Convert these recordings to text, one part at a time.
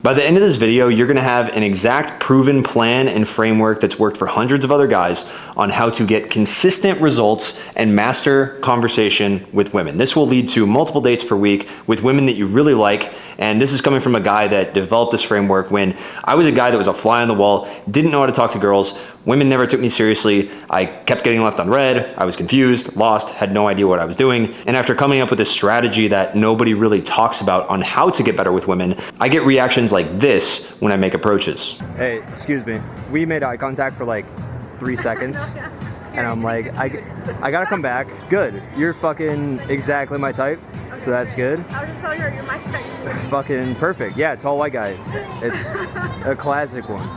By the end of this video, you're gonna have an exact proven plan and framework that's worked for hundreds of other guys on how to get consistent results and master conversation with women. This will lead to multiple dates per week with women that you really like. And this is coming from a guy that developed this framework when I was a guy that was a fly on the wall, didn't know how to talk to girls. Women never took me seriously. I kept getting left on red. I was confused, lost, had no idea what I was doing. And after coming up with this strategy that nobody really talks about on how to get better with women, I get reactions like this when I make approaches. Hey, excuse me. We made eye contact for like 3 seconds. And I'm like, I gotta come back. Good. You're fucking exactly my type. So that's good. I was just telling her you're my type. Fucking perfect. Yeah, tall white guy. It's a classic one.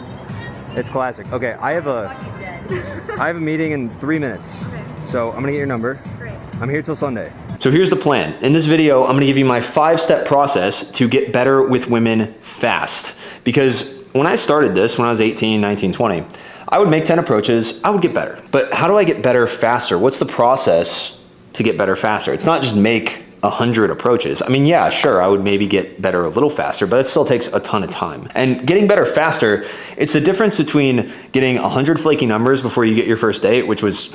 It's classic. Okay, I have a meeting in 3 minutes. So I'm gonna get your number. Great. I'm here till Sunday. So here's the plan. In this video, I'm gonna give you my 5-step process to get better with women fast. Because when I started this, when I was 18, 19, 20, I would make 10 approaches, I would get better. But how do I get better faster? What's the process to get better faster? It's not just make 100 approaches. I mean, yeah, sure, I would maybe get better a little faster, but it still takes a ton of time. And getting better faster, it's the difference between getting 100 flaky numbers before you get your first date, which was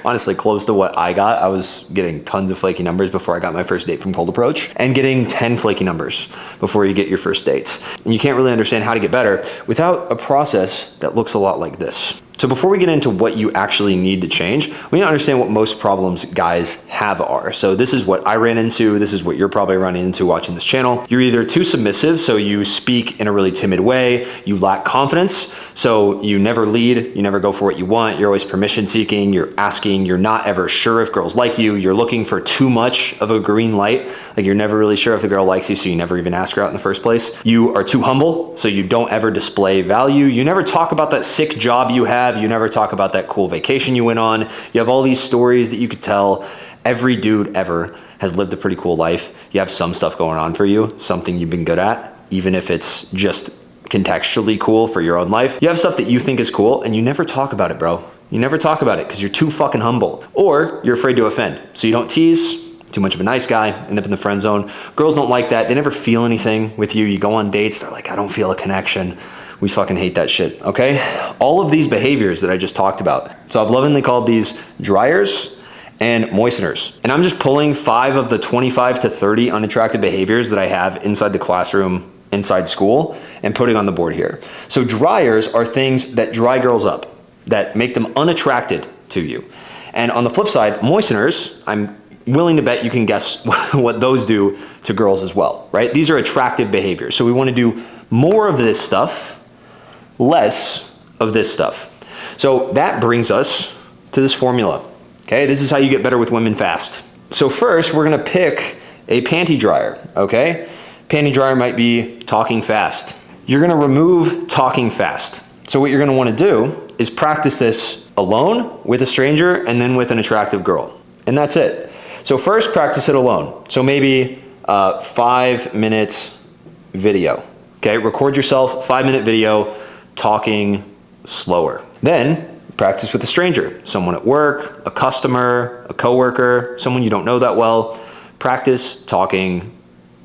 honestly close to what I got. I was getting tons of flaky numbers before I got my first date from cold approach, and getting 10 flaky numbers before you get your first dates. And you can't really understand how to get better without a process that looks a lot like this. So before we get into what you actually need to change, we need to understand what most problems guys have are. So this is what I ran into. This is what you're probably running into watching this channel. You're either too submissive, so you speak in a really timid way. You lack confidence, so you never lead. You never go for what you want. You're always permission seeking. You're asking. You're not ever sure if girls like you. You're looking for too much of a green light. Like you're never really sure if the girl likes you, so you never even ask her out in the first place. You are too humble, so you don't ever display value. You never talk about that sick job you have. You never talk about that cool vacation you went on. You have all these stories that you could tell. Every dude ever has lived a pretty cool life. You have some stuff going on for you, something you've been good at, even if it's just contextually cool for your own life. You have stuff that you think is cool and you never talk about it, bro. You never talk about it because you're too fucking humble, or you're afraid to offend. So you don't tease. Too much of a nice guy, end up in the friend zone. Girls don't like that. They never feel anything with you. You go on dates, they're like, I don't feel a connection. We fucking hate that shit, okay? All of these behaviors that I just talked about. So I've lovingly called these dryers and moisteners. And I'm just pulling 5 of the 25 to 30 unattractive behaviors that I have inside the classroom, inside school, and putting on the board here. So dryers are things that dry girls up, that make them unattracted to you. And on the flip side, moisteners, I'm willing to bet you can guess what those do to girls as well, right? These are attractive behaviors. So we want to do more of this stuff, less of this stuff. So that brings us to this formula, okay? This is how you get better with women fast. So first, we're gonna pick a panty dryer, okay? Panty dryer might be talking fast. You're gonna remove talking fast. So what you're gonna wanna do is practice this alone, with a stranger, and then with an attractive girl. And that's it. So first, practice it alone. So maybe a 5-minute video, okay? Record yourself, 5-minute video, talking slower. Then practice with a stranger, someone at work, a customer, a coworker, someone you don't know that well. Practice talking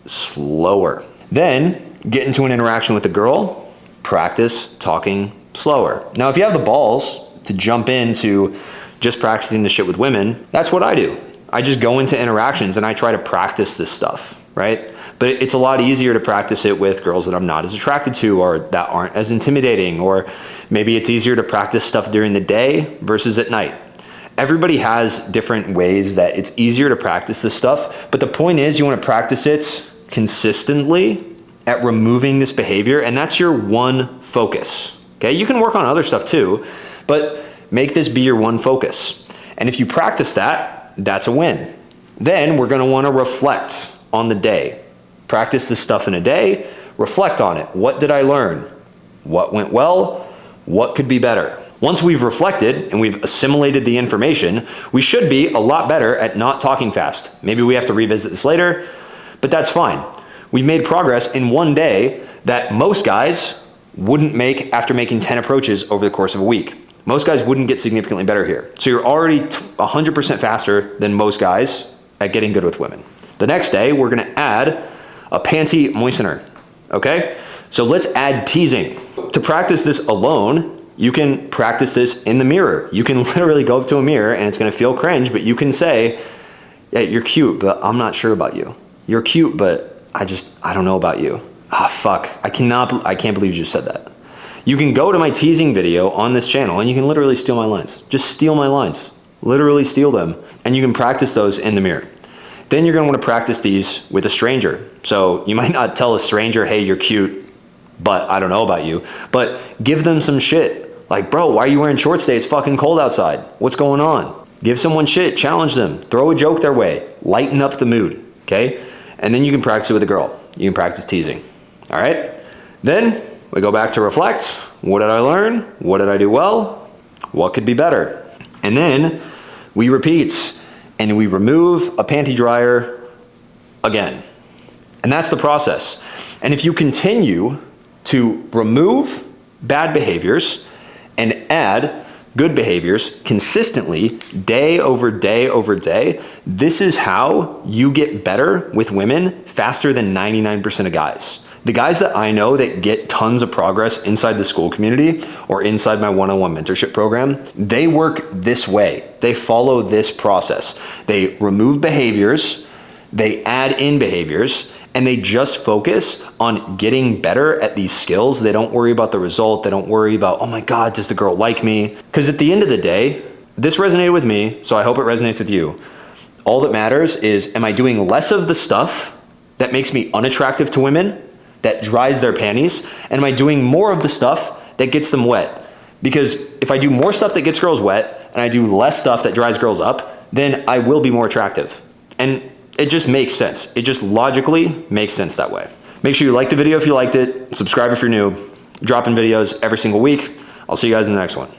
slower. Then get into an interaction with a girl, practice talking slower. Now, if you have the balls to jump into just practicing the shit with women, that's what I do. I just go into interactions and I try to practice this stuff, right? But it's a lot easier to practice it with girls that I'm not as attracted to or that aren't as intimidating, or maybe it's easier to practice stuff during the day versus at night. Everybody has different ways that it's easier to practice this stuff, but the point is you want to practice it consistently at removing this behavior, and that's your one focus, okay? You can work on other stuff too, but make this be your one focus. And if you practice that, that's a win. Then we're gonna wanna reflect on the day. Practice this stuff in a day, reflect on it. What did I learn? What went well? What could be better? Once we've reflected and we've assimilated the information, we should be a lot better at not talking fast. Maybe we have to revisit this later, but that's fine. We've made progress in one day that most guys wouldn't make after making 10 approaches over the course of a week. Most guys wouldn't get significantly better here. So you're already 100% faster than most guys at getting good with women. The next day, we're gonna add a panty moistener, okay? So let's add teasing. To practice this alone, you can practice this in the mirror. You can literally go up to a mirror and it's gonna feel cringe, but you can say, yeah, you're cute, but I'm not sure about you. You're cute, but I don't know about you. Ah, fuck, I can't believe you just said that. You can go to my teasing video on this channel and you can literally steal my lines. Just steal my lines, literally steal them. And you can practice those in the mirror. Then you're gonna wanna practice these with a stranger. So you might not tell a stranger, hey, you're cute, but I don't know about you, but give them some shit. Like, bro, why are you wearing shorts today? It's fucking cold outside. What's going on? Give someone shit, challenge them, throw a joke their way, lighten up the mood, okay? And then you can practice it with a girl. You can practice teasing, all right? Then we go back to reflect. What did I learn? What did I do well? What could be better? And then we repeat and we remove a panty dryer again. And that's the process. And if you continue to remove bad behaviors and add good behaviors consistently, day over day over day, this is how you get better with women faster than 99% of guys. The guys that I know that get tons of progress inside the school community or inside my one-on-one mentorship program, they work this way. They follow this process. They remove behaviors, they add in behaviors, and they just focus on getting better at these skills. They don't worry about the result. They don't worry about, oh my God, does the girl like me? Because at the end of the day, this resonated with me, so I hope it resonates with you. All that matters is, am I doing less of the stuff that makes me unattractive to women, that dries their panties? And am I doing more of the stuff that gets them wet? Because if I do more stuff that gets girls wet and I do less stuff that dries girls up, then I will be more attractive. And it just makes sense. It just logically makes sense that way. Make sure you like the video if you liked it, subscribe if you're new, dropping videos every single week. I'll see you guys in the next one.